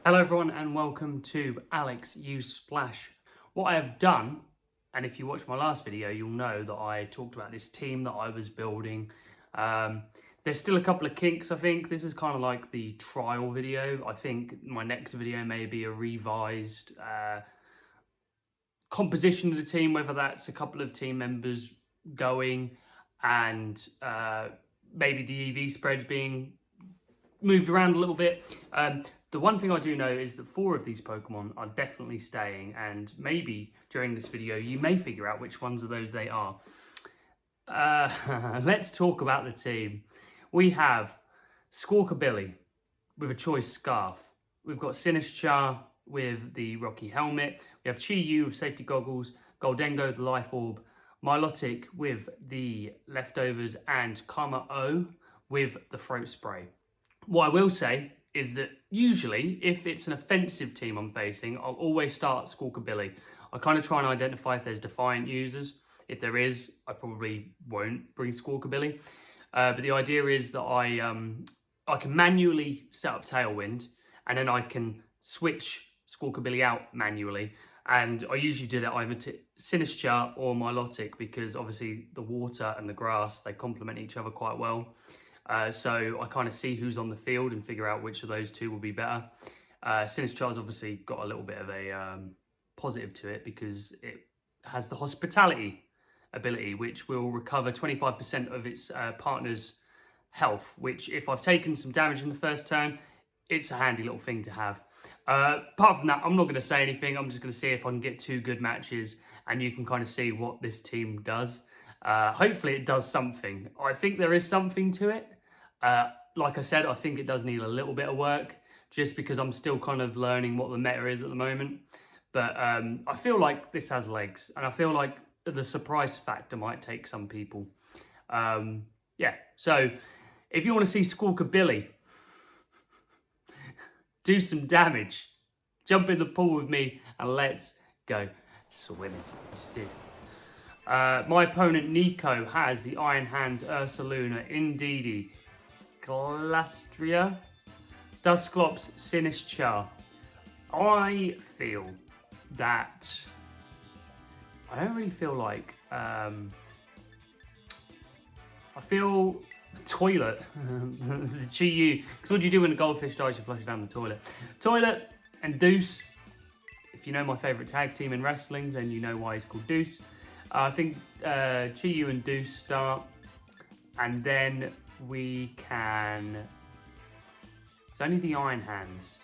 Hello everyone and welcome to Alex Use Splash. What I have done, and if you watched my last video, you'll know that I talked about this team that I was building. There's still a couple of kinks, I think. This is kind of like the trial video. I think my next video may be a revised composition of the team, whether that's a couple of team members going and maybe the EV spreads being moved around a little bit. The one thing I do know is that 4 of these Pokemon are definitely staying, and maybe during this video you may figure out which ones of those they are. Let's talk about the team. We have Squawkabilly with a choice scarf. We've got Sinischa with the Rocky helmet. We have Chi-Yu with safety goggles, Goldengo the life orb, Milotic with the leftovers, and Kommo-O with the throat spray. What I will say is that usually, if it's an offensive team I'm facing, I'll always start Squawkabilly. I kind of try and identify if there's Defiant users. If there is, I probably won't bring Squawkabilly. But the idea is that I can manually set up Tailwind, and then I can switch Squawkabilly out manually. And I usually do that either to Sinischa or Milotic, because obviously the water and the grass, they complement each other quite well. So I kind of see who's on the field and figure out which of those two will be better. Sinischa's obviously got a little bit of a positive to it because it has the hospitality ability, which will recover 25% of its partner's health, which if I've taken some damage in the first turn, it's a handy little thing to have. Apart from that, I'm not going to say anything. I'm just going to see if I can get 2 good matches and you can kind of see what this team does. Hopefully it does something. I think there is something to it. Like I said, I think it does need a little bit of work just because I'm still kind of learning what the meta is at the moment. But I feel like this has legs, and I feel like the surprise factor might take some people. Yeah, so if you want to see Squawkabilly do some damage, jump in the pool with me and let's go swimming. Just did. My opponent Nico has the Iron Hands, Ursaluna, Indeedee, Glastria, Dusclops, Sinischa. I feel that I don't really feel like I feel toilet the Chi-Yu, because what do you do when a goldfish dies? You flush it down the toilet and Deuce. If you know my favourite tag team in wrestling, then you know why he's called Deuce. I think Chi-Yu and Deuce start, and then we can... It's only the Iron Hands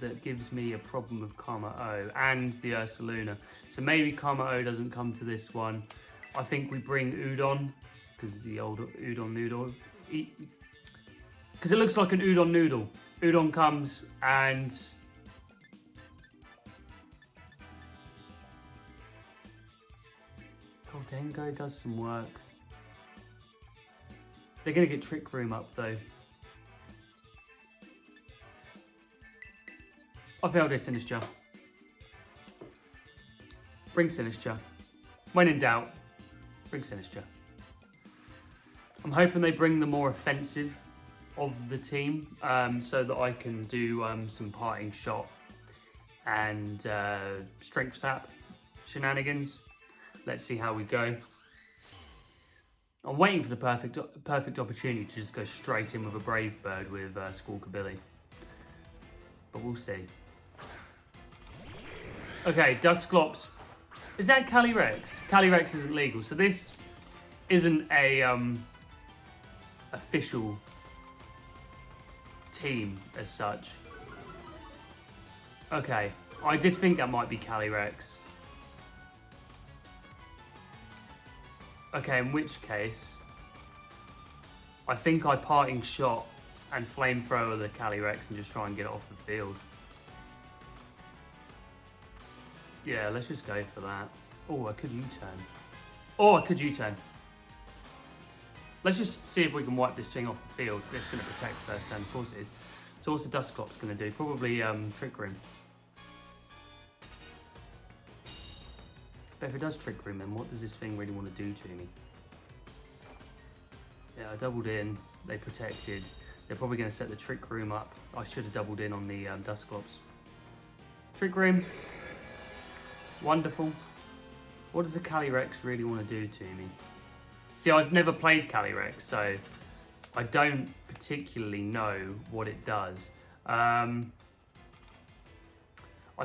that gives me a problem with Kommo-O and the Ursaluna. So maybe Kommo-O doesn't come to this one. I think we bring Udon, because the old Udon noodle. Because it looks like an Udon noodle. Udon comes and... Goldengo does some work. They're going to get Trick Room up though. I think I'll go Sinischa. Bring Sinischa. When in doubt, bring Sinischa. I'm hoping they bring the more offensive of the team so that I can do some parting shot and strength sap shenanigans. Let's see how we go. I'm waiting for the perfect opportunity to just go straight in with a Brave Bird with Squawkabilly. But we'll see. Okay, Dusclops. Is that Calyrex? Calyrex isn't legal, so this isn't a official team as such. Okay, I did think that might be Calyrex. Okay, in which case, I think I parting shot and flamethrower the Calyrex and just try and get it off the field. Yeah, let's just go for that. Oh, I could U-turn. Oh, I could U-turn. Let's just see if we can wipe this thing off the field. It's going to protect first turn, of course it is. So what's the Dusclops going to do? Probably Trick Room. But if it does Trick Room, then what does this thing really want to do to me? Yeah, I doubled in. They protected. They're probably going to set the Trick Room up. I should have doubled in on the Dusclops. Trick Room. Wonderful. What does the Calyrex really want to do to me? See, I've never played Calyrex, so I don't particularly know what it does. I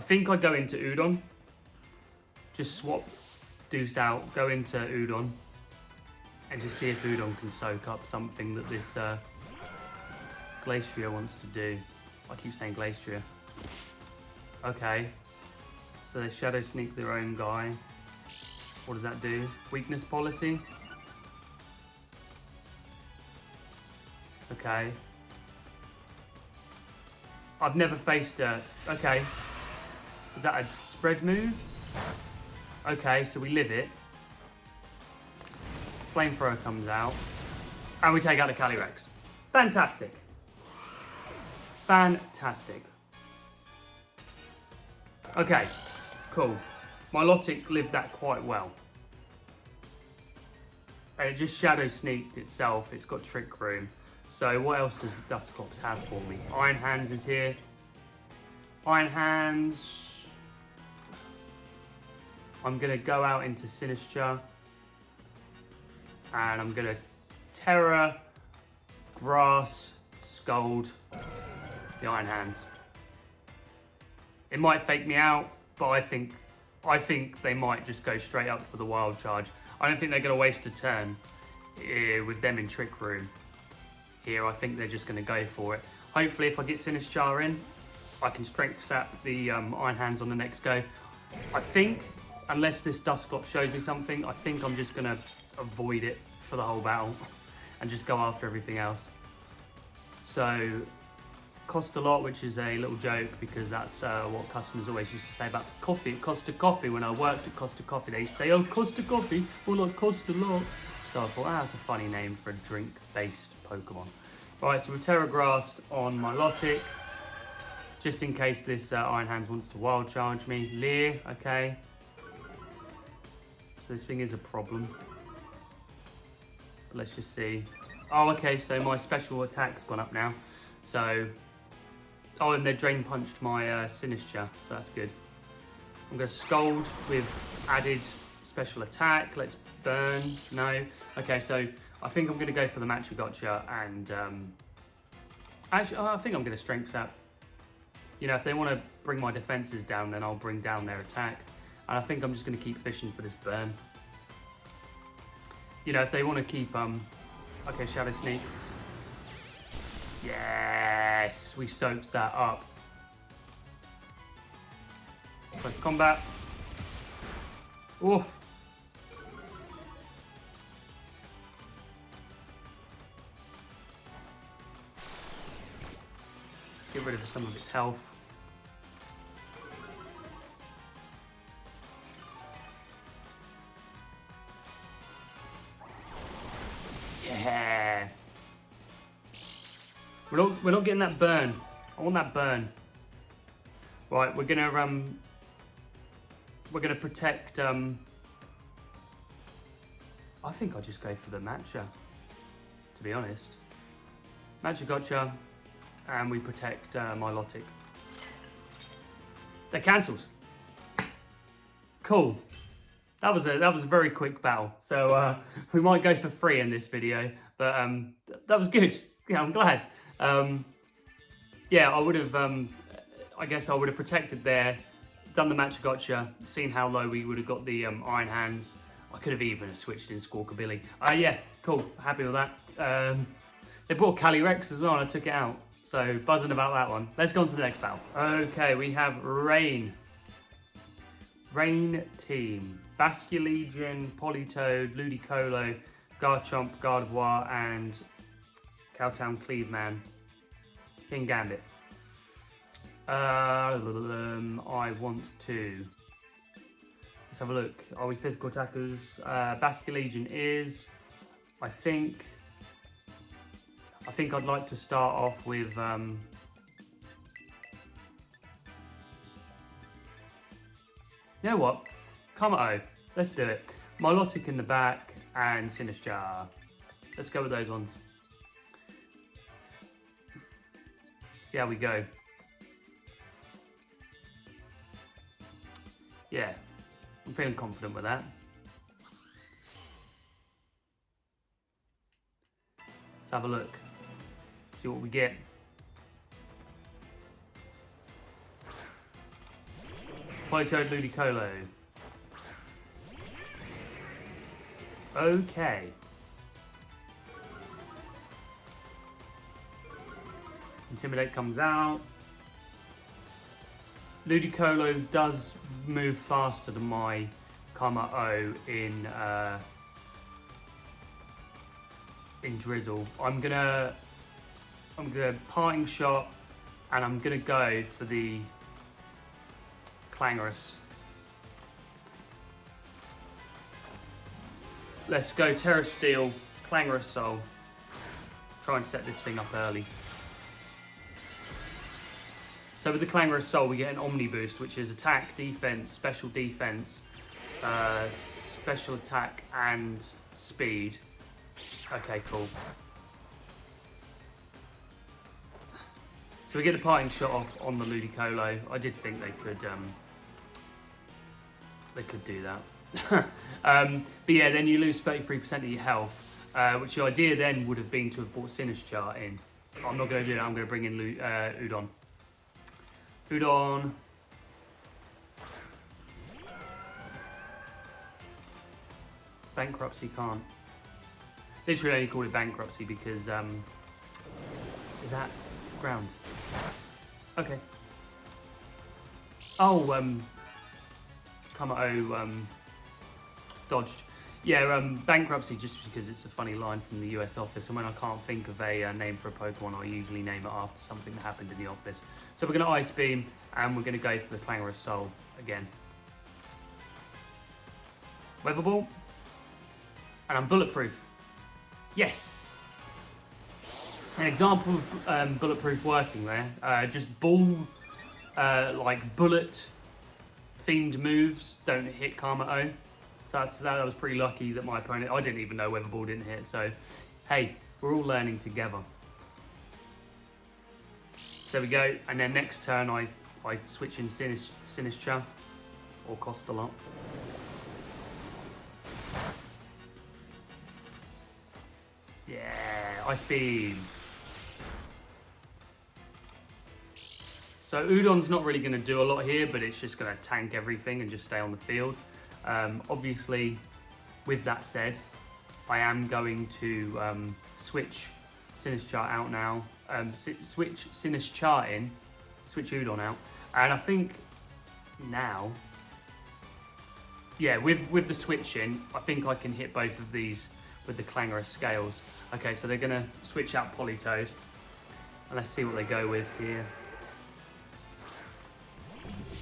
think I go into Udon. Just swap Deuce out, go into Udon, and just see if Udon can soak up something that this Glacier wants to do. I keep saying Glacier. Okay. So they Shadow Sneak their own guy. What does that do? Weakness policy. Okay. I've never faced a... Okay. Is that a spread move? Okay, so we live it. Flamethrower comes out. And we take out the Calyrex. Fantastic. Fantastic. Okay, cool. Milotic lived that quite well. And it just Shadow Sneaked itself. It's got Trick Room. So what else does Dusclops have for me? Iron Hands is here. Iron Hands. I'm going to go out into Sinischa. And I'm going to Terror, Grass, Scold the Iron Hands. It might fake me out, but I think they might just go straight up for the Wild Charge. I don't think they're going to waste a turn with them in Trick Room. Here, I think they're just going to go for it. Hopefully, if I get Sinischa in, I can Strength Sap the Iron Hands on the next go. I think, unless this Dusclops shows me something, I think I'm just going to avoid it for the whole battle and just go after everything else. So, cost a lot, which is a little joke because that's what customers always used to say about coffee. It cost a coffee. When I worked at Costa Coffee, they used to say, oh, cost a coffee, or like cost a lot. So I thought, that's a funny name for a drink-based Pokemon. Right, so we've Terra Grassed on Milotic, just in case this Iron Hands wants to Wild Charge me. Leer, okay. So this thing is a problem. But let's just see. Oh, okay, so my special attack's gone up now. So, oh, and they Drain Punched my Sinischa, so that's good. I'm going to Scold with added special attack. Let's burn. No. Okay, so I think I'm going to go for the Gotcha and actually, I think I'm going to Strength Sap. You know, if they want to bring my defenses down, then I'll bring down their attack. And I think I'm just going to keep fishing for this burn. You know, if they want to keep, okay, Shadow Sneak. Yes, we soaked that up. Close combat. Oof. Let's get rid of some of its health. Yeah. We're not getting that burn. I want that burn. Right, we're gonna protect. I think I'll just go for the Matcha. To be honest, Gotcha, and we protect Milotic. They're cancelled. Cool. That was a very quick battle. So we might go for free in this video, but that was good. Yeah, I'm glad. Yeah, I would have. I guess I would have protected there, done the Gotcha, seen how low we would have got the Iron Hands. I could have even switched in Squawkabilly. Yeah, cool. Happy with that. They brought Calyrex as well, and I took it out. So buzzing about that one. Let's go on to the next battle. Okay, we have Rain. Rain team. Basculegion, Politoed, Ludicolo, Garchomp, Gardevoir, and Cowtown Cleaveman. King Gambit. I want to... Let's have a look. Are we physical attackers? Basculegion is... I think I'd like to start off with... You know what? Kommo-O. Let's do it. Milotic in the back and Sinischa. Let's go with those ones. See how we go. Yeah, I'm feeling confident with that. Let's have a look. See what we get. Politoed Ludicolo. Okay. Intimidate comes out. Ludicolo does move faster than my Kommo-O in Drizzle. I'm gonna parting shot, and I'm gonna go for the Clangorous. Let's go Terra Steel, Clangorous Soul. Try and set this thing up early. So with the Clangorous Soul, we get an Omni boost, which is attack, defense, special defense, special attack, and speed. Okay, cool. So we get the parting shot off on the Ludicolo. I did think they could do that. But yeah, then you lose 33% of your health, which the idea then would have been to have brought Sinischa in. I'm not going to do that. I'm going to bring in Udon. Udon. Bankruptcy can't. Literally only called it bankruptcy because is that ground? Okay. Oh, Kommo-O dodged. Yeah, bankruptcy just because it's a funny line from the US office, and when I can't think of a name for a Pokemon, I usually name it after something that happened in the office. So we're going to Ice Beam, and we're going to go for the Clangorous Soul again. Weather Ball, and I'm bulletproof. Yes! An example of bulletproof working there. Just ball, like bullet themed moves don't hit Kommo-O. So that was pretty lucky that my opponent, I didn't even know Weather Ball didn't hit, so hey, we're all learning together. So there we go, and then next turn I switch in Sinischa, or cost a lot. Yeah, Ice Beam. So Udon's not really going to do a lot here, but it's just going to tank everything and just stay on the field. Obviously, with that said, I am going to switch Sinischa out now. Switch Sinischa in, switch Udon out, and I think now, yeah, with the switch in, I think I can hit both of these with the Clangorous Scales. Okay, so they're going to switch out Politoed, and let's see what they go with here.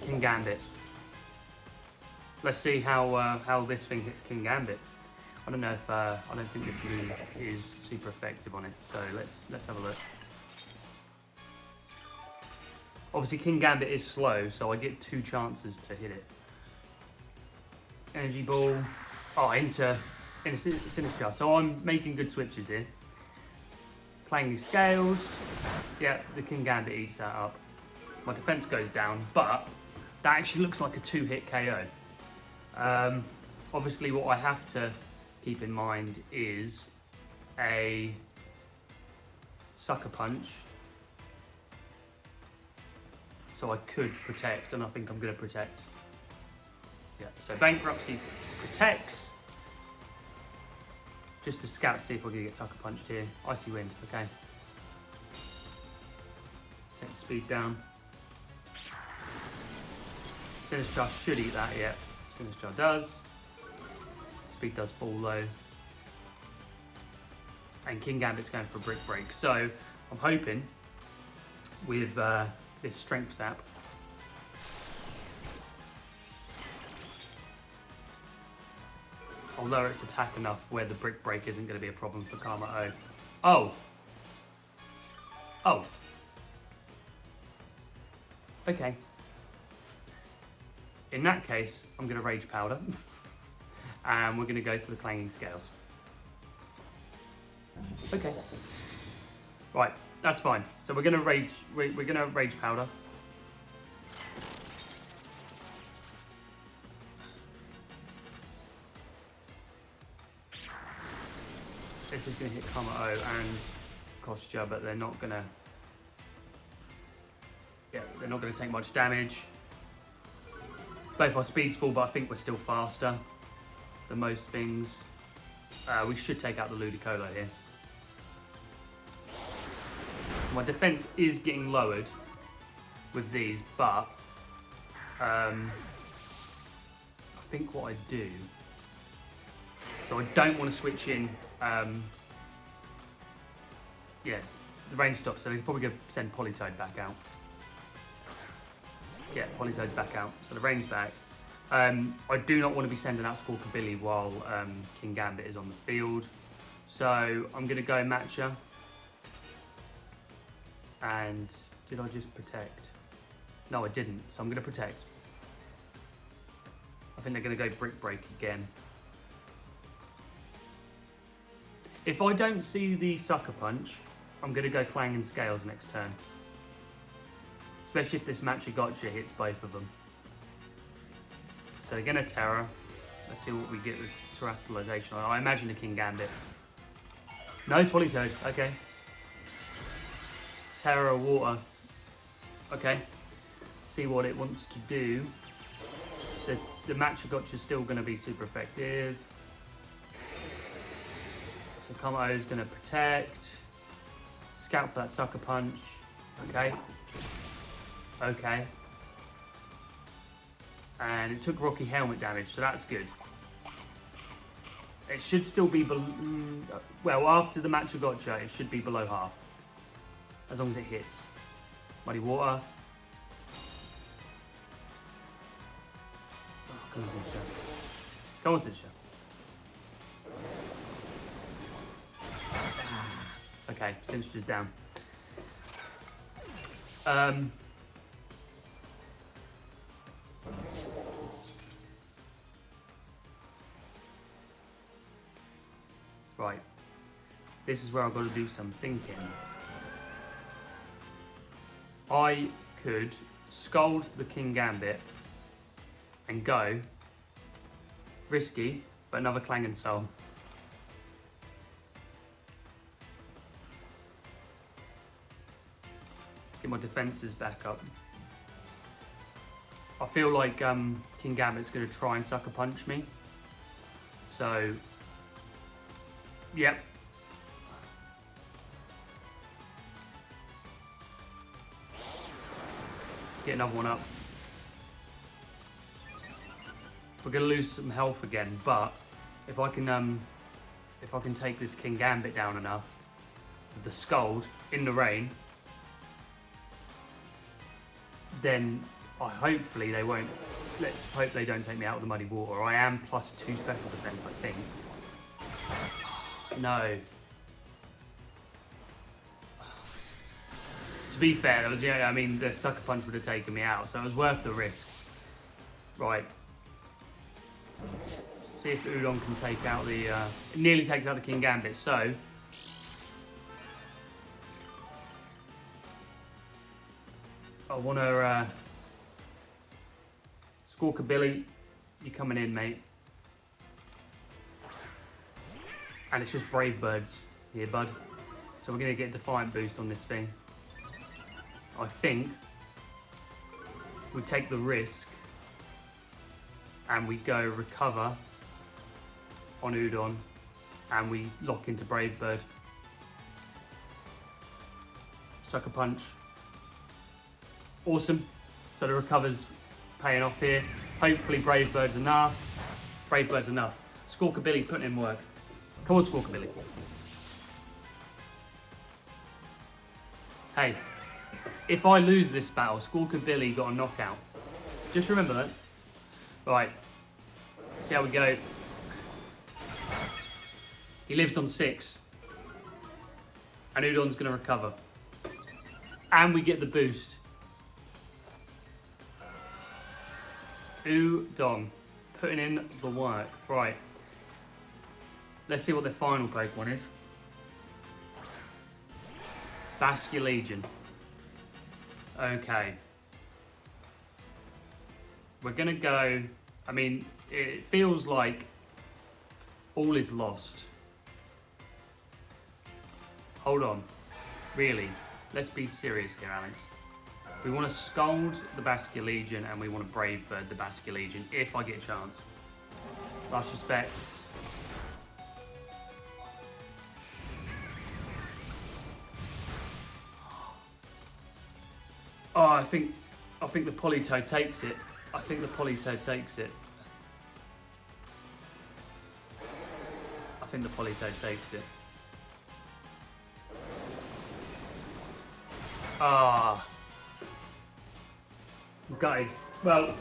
King Gambit. Let's see how this thing hits King Gambit. I don't know if I don't think this move is super effective on it. So let's have a look. Obviously, King Gambit is slow, so I get 2 chances to hit it. Energy Ball. Oh, into Sinischa. So I'm making good switches here. Clanging Scales. Yeah, the King Gambit eats that up. My defense goes down, but that actually looks like a 2-hit KO. Obviously, what I have to keep in mind is a Sucker Punch. So I could protect, and I think I'm going to protect. Yeah, so Bankruptcy protects. Just to scout to see if we're going to get Sucker Punched here. Icy Wind, okay. Take the speed down. Sinischa should eat that, yeah. Sinischa does. Speed does fall low. And King Gambit's going for a Brick Break. So I'm hoping with this Strength Sap, I'll lower its attack enough where the Brick Break isn't going to be a problem for Kommo-O. Oh! Oh! Okay. In that case, I'm going to Rage Powder. And we're going to go for the Clanging Scales. Okay. Right, That's fine. So we're gonna rage. We're gonna rage powder. This is gonna hit Kommo-O and Kostya, but they're not gonna. Yeah, they're not gonna take much damage. Both our speeds fall, but I think we're still faster than most things. We should take out the Ludicolo here. So my defense is getting lowered with these, but I think what I do. So I don't want to switch in. Yeah, the rain stops, so they're probably going to send Politoed back out. Yeah, Politoed's back out, so the rain's back. I do not want to be sending out Squawkabilly while King Gambit is on the field. So I'm going to go Matcha. And did I just protect? No, I didn't, so I'm going to protect. I think they're going to go Brick Break again. If I don't see the Sucker Punch, I'm going to go Clang and Scales next turn. Especially if this Matcha Gotcha hits both of them. So they're going to Terror. Let's see what we get with Terrestrialization. I imagine the King Gambit. No, Politoed. Okay. Terror, Water. Okay. See what it wants to do. The Matcha Gotcha is still going to be super effective. So Kommo-O is going to protect. Scout for that Sucker Punch. Okay. Okay. And it took Rocky Helmet damage, so that's good. It should still be below... Well, after the Matcha Gotcha, it should be below half. As long as it hits. Muddy Water. Oh, come on, Sinischa. Come on, Sinischa. Okay, Sinischa's down. Right. This is where I've got to do some thinking. I could scold the King Gambit and go risky, but another Clang and Soul. Get my defences back up. I feel like King Gambit's going to try and Sucker Punch me. So, yep. Get another one up. We're going to lose some health again, but if I can take this King Gambit down enough with the Scald in the rain, then hopefully they won't. Let's hope they don't take me out of the Muddy Water. I am +2 special defense, I think. No. To be fair, that was, yeah, I mean, the Sucker Punch would have taken me out, so it was worth the risk. Right. See if Udon can take out the. It nearly takes out the King Gambit, so. I want to. Squawkabilly, you're coming in, mate. And it's just Brave Birds here, bud. So we're going to get Defiant Boost on this thing. I think we take the risk and we go Recover on Udon and we lock into Brave Bird. Sucker Punch. Awesome. So the Recover's paying off here. Hopefully Brave Bird's enough. Brave Bird's enough. Squawkabilly putting in work. Come on, Squawkabilly. Hey, if I lose this battle, Squawkabilly got a knockout. Just remember that. Right. See how we go. He lives on 6. And Udon's going to recover. And we get the boost. Udon. Putting in the work. Right. Let's see what their final Pokemon is. Basque Legion. Okay. We're gonna go, I mean, it feels like all is lost. Hold on, really, let's be serious here, Alex. We want to scold the Basque Legion and we want to brave bird the Basque Legion if I get a chance. Last respects. Oh, I think the Polito takes it. I think the Polito takes it. I think the Polito takes it. Ah. Gutted. Well,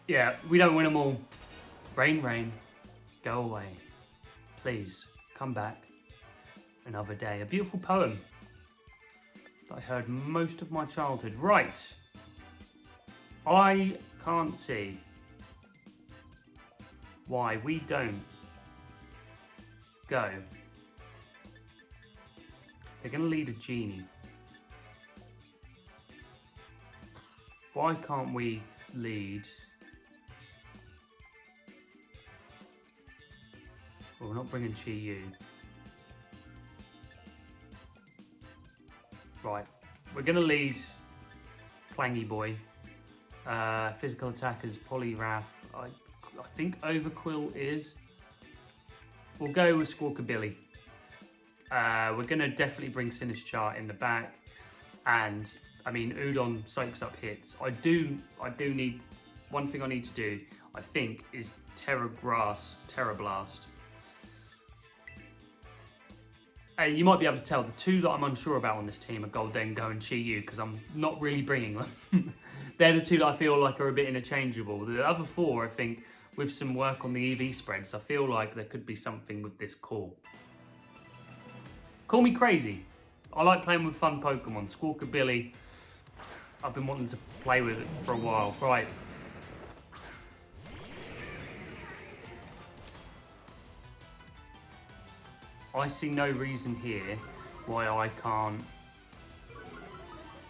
yeah, we don't win them all. Rain, rain, go away. Please, come back another day. A beautiful poem that I heard most of my childhood. Right. I can't see why we don't go. They're going to lead a genie. Why can't we lead? Well, we're not bringing Chi Yu. Right, we're going to lead Clangy Boy. Physical attackers, Poliwrath. I think Overquill is. We'll go with Squawkabilly. We're going to definitely bring Sinischa in the back. And, I mean, Udon soaks up hits. I do need, one thing I need to do, I think, is Terra Blast. You might be able to tell the two that I'm unsure about on this team are Goldengo and Chi Yu because I'm not really bringing them. They're the two that I feel like are a bit interchangeable. The other four, I think, with some work on the EV spreads, I feel like there could be something with this core. Call me crazy. I like playing with fun Pokemon. Squawkabilly, I've been wanting to play with it for a while. Right. I see no reason here why I can't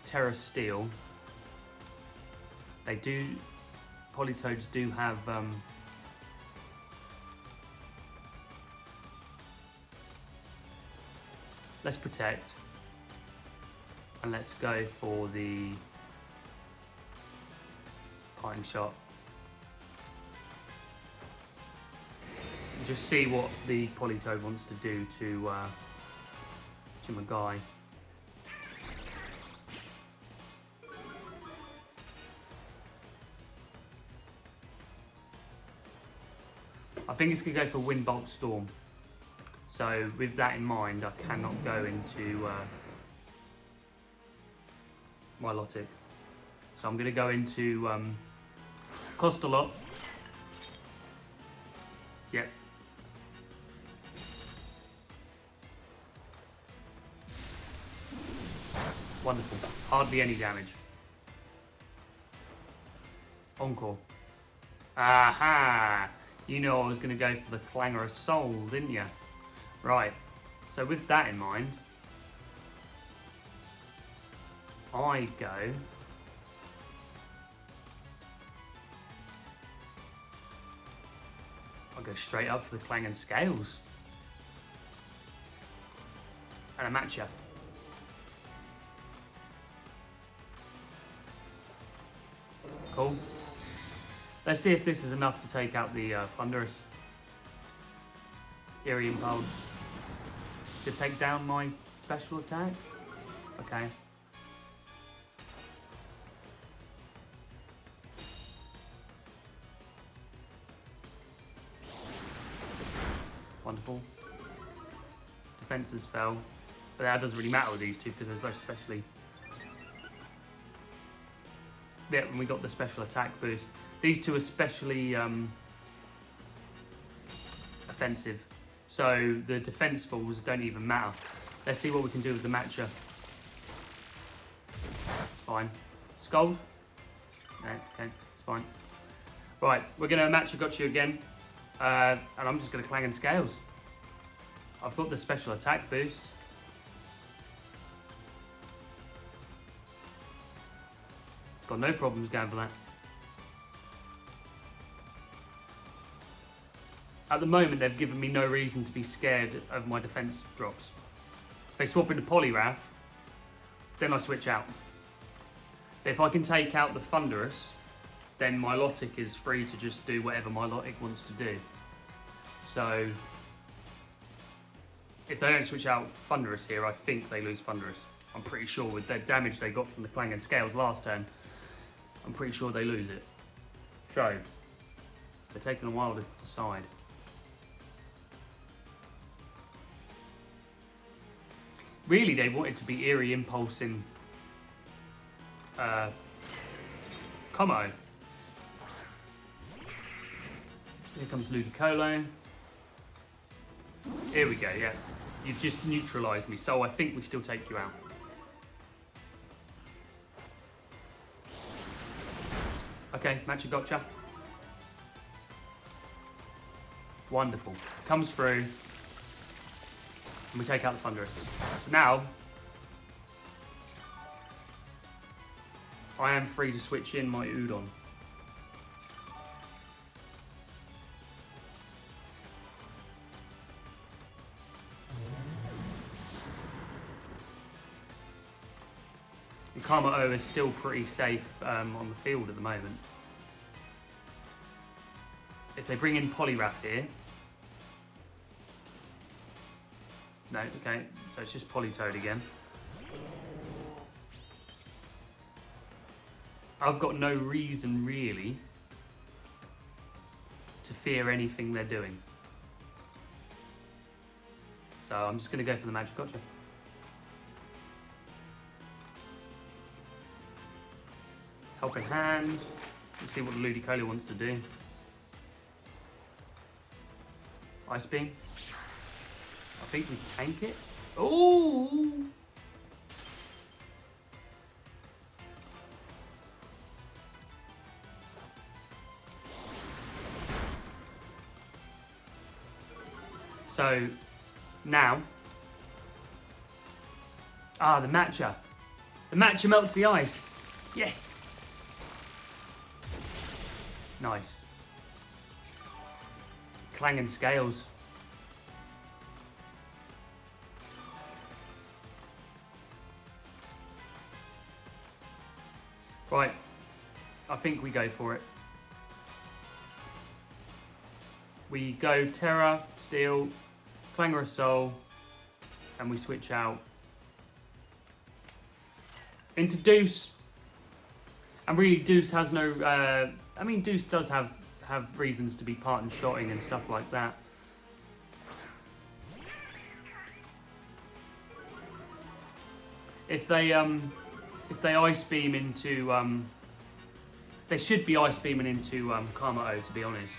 Terra Steel. They do, Politoads do have let's protect and let's go for the Parting Shot. Just see what the Politoad wants to do to my guy. I think it's going to go for Windbolt Storm. So with that in mind, I cannot go into Milotic. So I'm going to go into Cost a Lot. Yep. Wonderful. Hardly any damage. Encore. Aha! You know I was going to go for the Clangor of Soul, didn't you? Right. So with that in mind, I go... I'll go straight up for the Clang and Scales. And a matcha. Cool. Let's see if this is enough to take out the Thunderous. Eerie Impulse. To take down my special attack? Okay. Wonderful. Defenses fell. But that doesn't really matter with these two because they're both specially... Yeah, and we got the special attack boost. These two are specially offensive. So the defense falls don't even matter. Let's see what we can do with the matcha. It's fine. Scold? No, okay, it's fine. Right, we're going to matcha gotcha again. And I'm just going to Clang and Scales. I've got the special attack boost. Got no problems going for that. At the moment, they've given me no reason to be scared of my defense drops. If they swap into Poliwrath, then I switch out. But if I can take out the Thunderous, then Milotic is free to just do whatever Milotic wants to do. So, if they don't switch out Thunderous here, I think they lose Thunderous. I'm pretty sure with the damage they got from the Clang and Scales last turn, I'm pretty sure they lose it. So, they're taking a while to decide. Really, they wanted to be Eerie Impulsing Kommo-O. Here comes Ludicolo. Here we go, yeah. You've just neutralised me, so I think we still take you out. Okay, matcha gotcha. Wonderful. Comes through. And we take out the Thunderous. So now, I am free to switch in my Udon. And Kommo-O is still pretty safe on the field at the moment. If they bring in Poliwrath here, no, okay, so it's just Politoed again. I've got no reason really to fear anything they're doing. So I'm just going to go for the Magic Gotcha. Helping Hand. Let's see what the Ludicolo wants to do. Ice Beam. I think we tank it. Ooh! So now, the matcha. The matcha melts the ice. Yes. Nice. Clang and Scales. Right, I think we go for it. We go Terra, Steel, Clangor of Soul, and we switch out into Deuce. And really, Deuce has no. I mean, Deuce does have reasons to be part and shotting and stuff like that. If they Ice Beam into they should be Ice Beaming into Kommo-O, to be honest.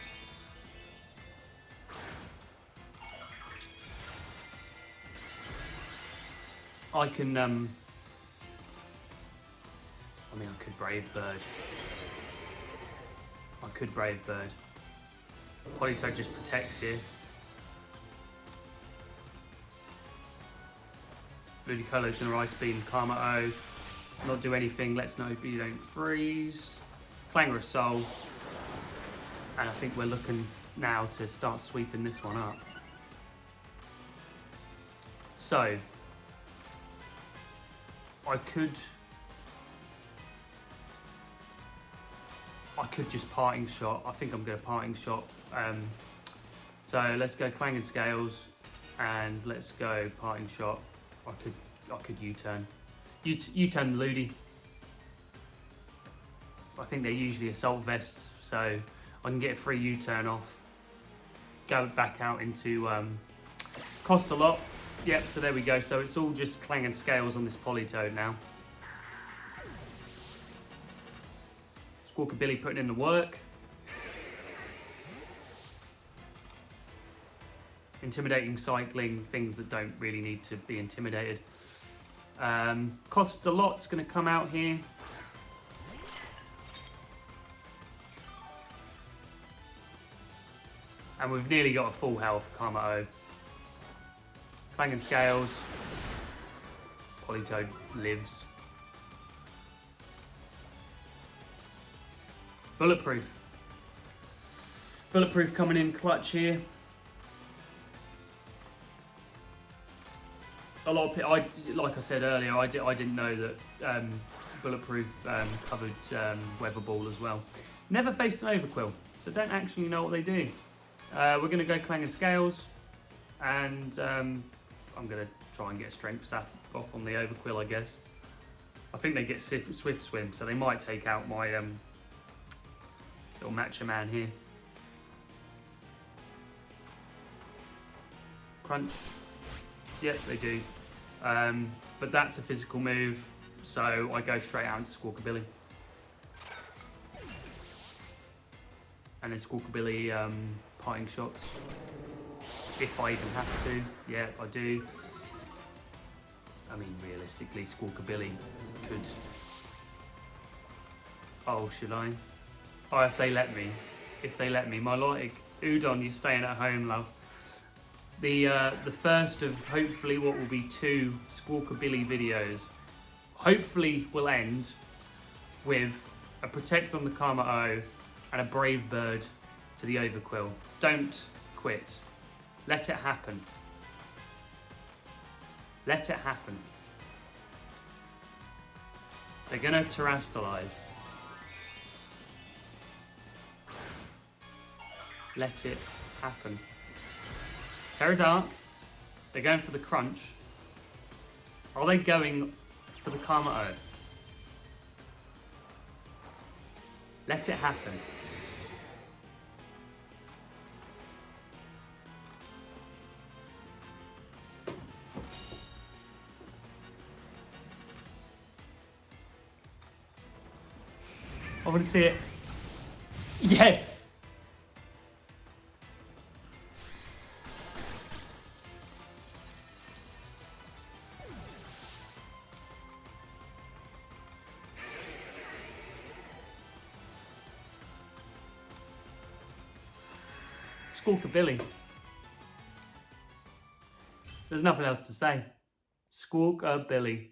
I can I mean, I could Brave Bird. I could Brave Bird. Politoed just protects here. Ludicolo's going to Ice Beam Kommo-O. Not do anything. Let's know if you don't freeze. Clangor of Soul. And I think we're looking now to start sweeping this one up. So, I could just Parting Shot. I think I'm going to Parting Shot. So let's go Clang and Scales, and let's go Parting Shot. I could U-turn. U-turn the Ludi. I think they're usually Assault Vests, so I can get a free U-turn off. Go back out into cost a lot. Yep, so there we go. So it's all just Clang and Scales on this Politoed now. Squawkabilly putting in the work. Intimidating cycling, things that don't really need to be intimidated. Cost a lot's going to come out here. And we've nearly got a full health Kommo-O. Clang and Scales. Politoed lives. Bulletproof. Bulletproof coming in clutch here. A lot of people, like I said earlier, I didn't know that Bulletproof covered Weather Ball as well. Never faced an Overquill, so don't actually know what they do. We're going to go Clang and Scales, and I'm going to try and get a Strength Sap off on the Overquill, I guess. I think they get Swift Swim, so they might take out my little Matcha Man here. Crunch. Yep, they do. But that's a physical move, so I go straight out into Squawkabilly. And then Squawkabilly parting shots. If I even have to. Yeah, I do. I mean, realistically, Squawkabilly could... Oh, should I? Oh, if they let me. If they let me. Milotic, Udon, you're staying at home, love. The first of hopefully what will be 2 Squawkabilly videos hopefully will end with a Protect on the Kommo-O and a Brave Bird to the Overquill. Don't quit. Let it happen. Let it happen. They're going to terrestrialize. Let it happen. Terra Dark. They're going for the Crunch. Are they going for the Kommo-O? Let it happen. I want to see it. Yes! Squawkabilly. There's nothing else to say. Squawkabilly.